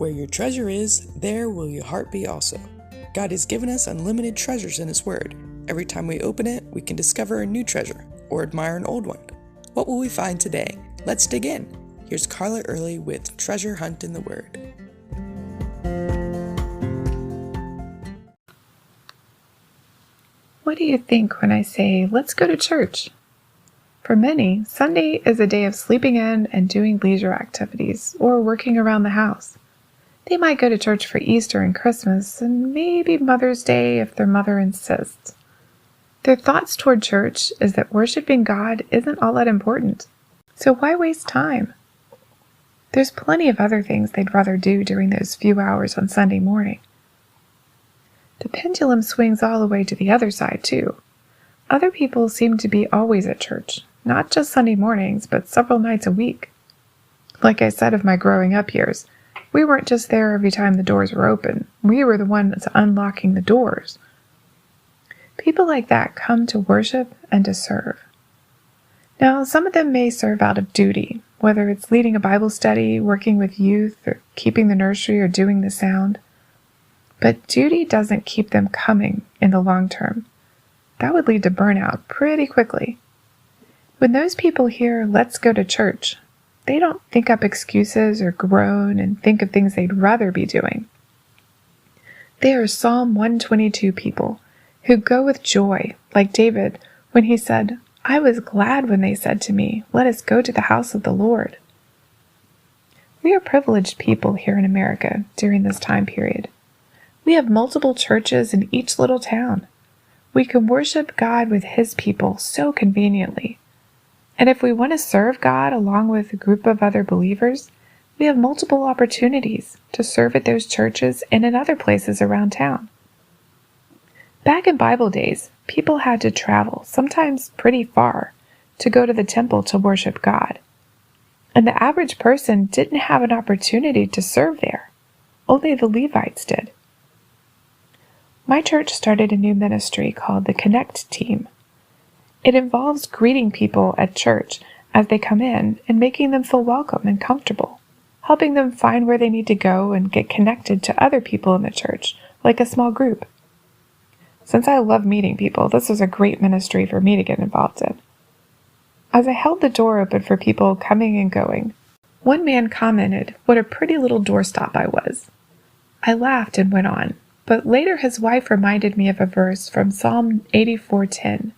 Where your treasure is, there will your heart be also. God has given us unlimited treasures in His Word. Every time we open it, we can discover a new treasure or admire an old one. What will we find today? Let's dig in. Here's Carla Early with Treasure Hunt in the Word. What do you think when I say, let's go to church? For many, Sunday is a day of sleeping in and doing leisure activities or working around the house. They might go to church for Easter and Christmas and maybe Mother's Day if their mother insists. Their thoughts toward church is that worshiping God isn't all that important. So why waste time? There's plenty of other things they'd rather do during those few hours on Sunday morning. The pendulum swings all the way to the other side, too. Other people seem to be always at church, not just Sunday mornings, but several nights a week. Like I said of my growing up years, we weren't just there every time the doors were open. We were the ones unlocking the doors. People like that come to worship and to serve. Now, some of them may serve out of duty, whether it's leading a Bible study, working with youth, or keeping the nursery, or doing the sound. But duty doesn't keep them coming in the long term. That would lead to burnout pretty quickly. When those people hear, let's go to church, they don't think up excuses or groan and think of things they'd rather be doing. They are Psalm 122 people who go with joy, like David when he said, I was glad when they said to me, let us go to the house of the Lord. We are privileged people here in America during this time period. We have multiple churches in each little town. We can worship God with His people so conveniently. And if we want to serve God along with a group of other believers, we have multiple opportunities to serve at those churches and in other places around town. Back in Bible days, people had to travel, sometimes pretty far, to go to the temple to worship God. And the average person didn't have an opportunity to serve there. Only the Levites did. My church started a new ministry called the Connect Team. It involves greeting people at church as they come in and making them feel welcome and comfortable, helping them find where they need to go and get connected to other people in the church, like a small group. Since I love meeting people, this was a great ministry for me to get involved in. As I held the door open for people coming and going, one man commented what a pretty little doorstop I was. I laughed and went on, but later his wife reminded me of a verse from Psalm 84:10.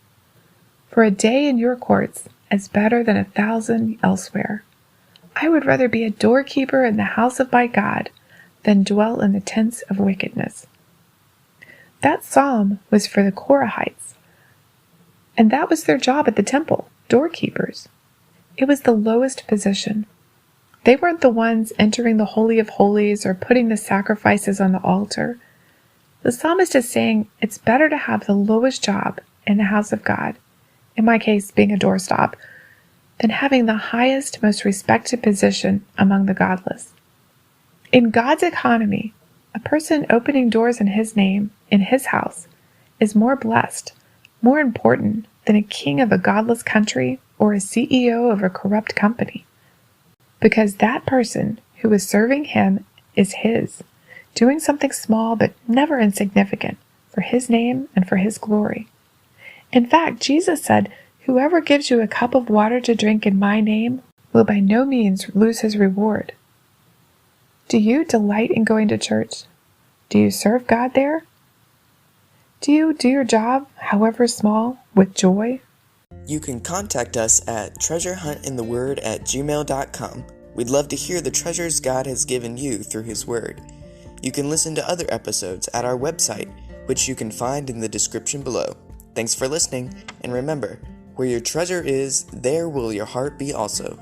For a day in your courts is better than 1,000 elsewhere. I would rather be a doorkeeper in the house of my God than dwell in the tents of wickedness. That psalm was for the Korahites, and that was their job at the temple, doorkeepers. It was the lowest position. They weren't the ones entering the Holy of Holies or putting the sacrifices on the altar. The psalmist is saying it's better to have the lowest job in the house of God, in my case being a doorstop, than having the highest, most respected position among the godless. In God's economy, a person opening doors in His name, in His house, is more blessed, more important than a king of a godless country or a CEO of a corrupt company. Because that person who is serving Him is His, doing something small but never insignificant for His name and for His glory. In fact, Jesus said, whoever gives you a cup of water to drink in my name will by no means lose his reward. Do you delight in going to church? Do you serve God there? Do you do your job, however small, with joy? You can contact us at treasurehuntintheword@gmail.com. We'd love to hear the treasures God has given you through His Word. You can listen to other episodes at our website, which you can find in the description below. Thanks for listening, and remember, where your treasure is, there will your heart be also.